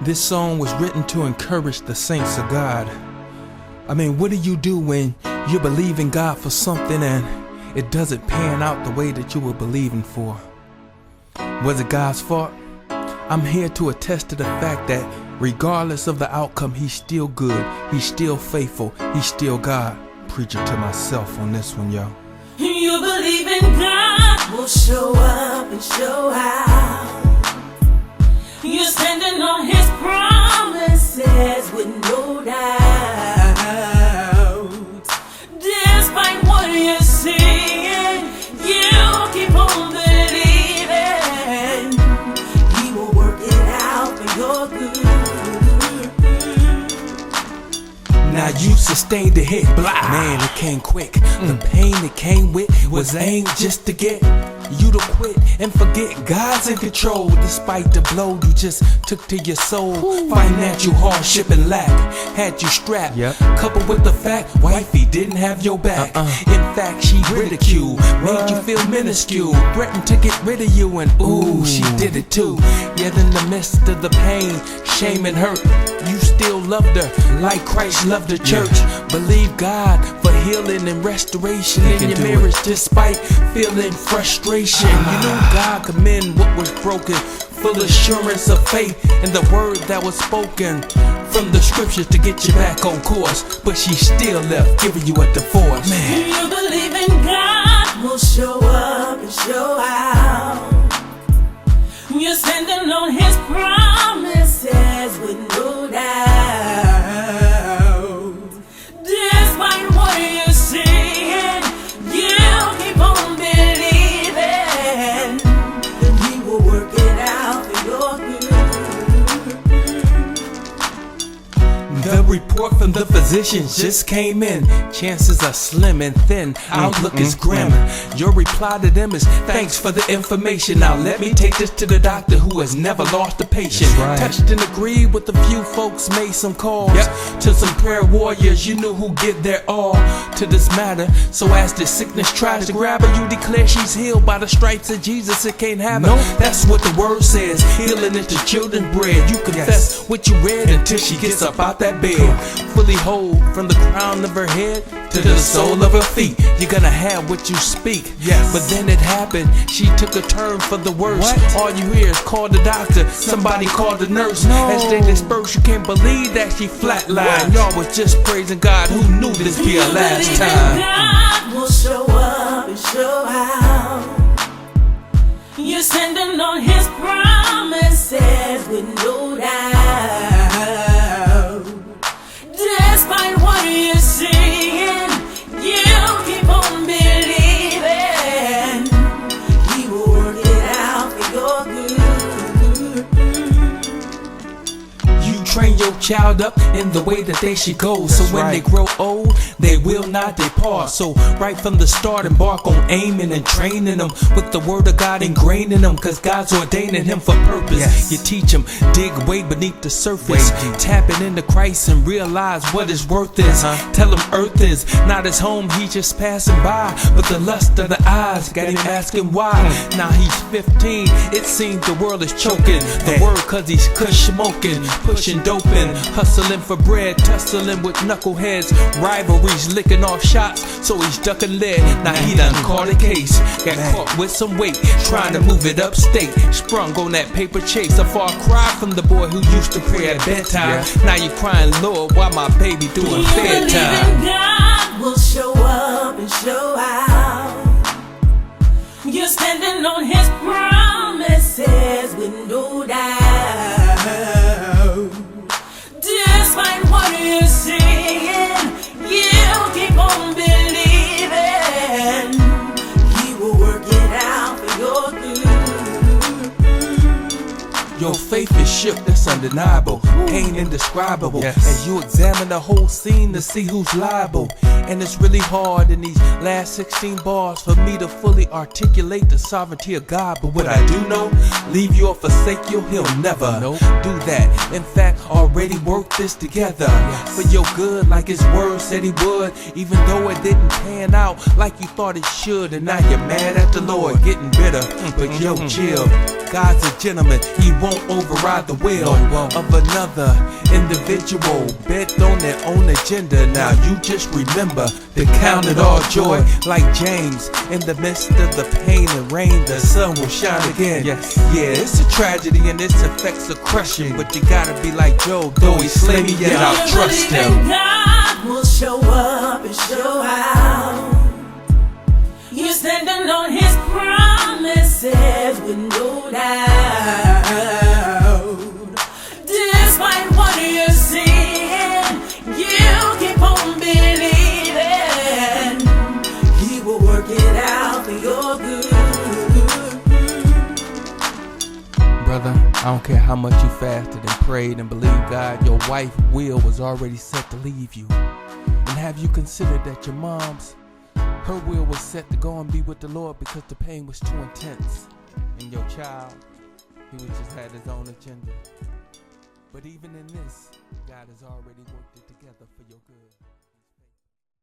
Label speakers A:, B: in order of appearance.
A: This song was written to encourage the saints of God. I mean, what do you do when you believe in God for something and it doesn't pan out the way that you were believing for? Was it God's fault? I'm here to attest to the fact that regardless of the outcome, He's still good, He's still faithful, He's still God. Preaching to myself on this one, yo.
B: You believe in God will show up and show out. You're standing on His promises with no doubt. Despite what you're seeing, you keep on believing. He will work it out for your good.
A: Now you sustained a hit, blah. Man, it came quick. The pain it came with was aimed just to get you to quit and forget God's in control. Despite the blow you just took to your soul, financial hardship and lack had you strapped. Coupled with the fact wifey didn't have your back. In fact, she ridiculed, made you feel minuscule, threatened to get rid of you, and ooh, she did it too. Yet in the midst of the pain, shame and hurt, you still loved her like Christ loved the church. Believe God for healing and restoration in your marriage despite feeling frustration. You knew God could mend what was broken, full assurance of faith in the word that was spoken from the scriptures to get you back on course. But she still left, giving you a divorce. Man,
B: you believe in God will show up and show out. You're standing on His promises with no doubt. Despite what you're seeing, you keep on believing. And He will work it out for your good.
A: the report from the physicians just came in. Chances are slim and thin, outlook is grim. Your reply to them is thanks for the information. Now let me take this to the doctor who has never lost a patient. Touched and agreed with a few folks, made some calls to some prayer warriors you knew who give their all to this matter. So as the sickness tries to grab her, you declare she's healed by the stripes of Jesus. It can't have her. That's what the word says. Healing is the children's bread. You confess what you read until she gets up out that bed, fully whole from the crown of her head to the sole of her feet. You're gonna have what you speak. But then it happened. She took a turn for the worse. All you hear is call the doctor. Somebody call the nurse. As they disperse, you can't believe that she flatlined. Y'all was just praising God. Who knew this be her last time?
B: God will show up and show out. You're standing on His promises with no doubt. Despite what you're seeing, you keep on believing. He will work it out for your good.
A: You train your child up in the way that they should go. So when they grow old, they will not depart. So right from the start, embark on aiming and training them with the word of God ingrained in them, cause God's ordaining him for purpose. You teach them, dig way beneath the surface, tapping into Christ and realize what his worth is. Tell him earth is not his home, he's just passing by. But the lust of the eyes got him asking why. Now he's 15, it seems the world is choking the word cause he's kush smoking, pushing doping, hustling for bread, tussling with knuckleheads, rivalries, licking off shots, so he's ducking lead. Now he done caught a case, got caught with some weight, trying to move it upstate, sprung on that paper chase. A far cry from the boy who used to pray at bedtime. Now you crying, Lord, why my baby doing fair time?
B: God will show up and show out. You're standing on His promises with no doubt. Despite what you're seeing, you keep on believing. He will work it out for your good.
A: Your faith is shook, that's undeniable, pain indescribable. As you examine the whole scene to see who's liable. And it's really hard in these last 16 bars for me to fully articulate the sovereignty of God. But what I do know, leave you or forsake you, he'll never do that. In fact, already worked this together for your good, like his word said he would. Even though it didn't pan out like you thought it should, and now you're mad at the Lord, getting bitter. But yo, chill, God's a gentleman, he won't override the will of another individual bent on their own agenda. Now you just remember to count it all joy, like James. In the midst of the pain and rain, the sun will shine again. Yes. Yeah, it's a tragedy and its effects are crushing, but you gotta be like Job, though he slay me, yet I'll trust him.
B: God will show up and show out. You're standing on his promises with no doubt. Despite what you're seeing, you keep on believing. He will work it out for your good.
A: Brother, I don't care how much you fasted and prayed and believed God, your wife's will was already set to leave you. And have you considered that your mom's, her will was set to go and be with the Lord because the pain was too intense? And your child, he was just had his own agenda. But even in this, God has already worked it together.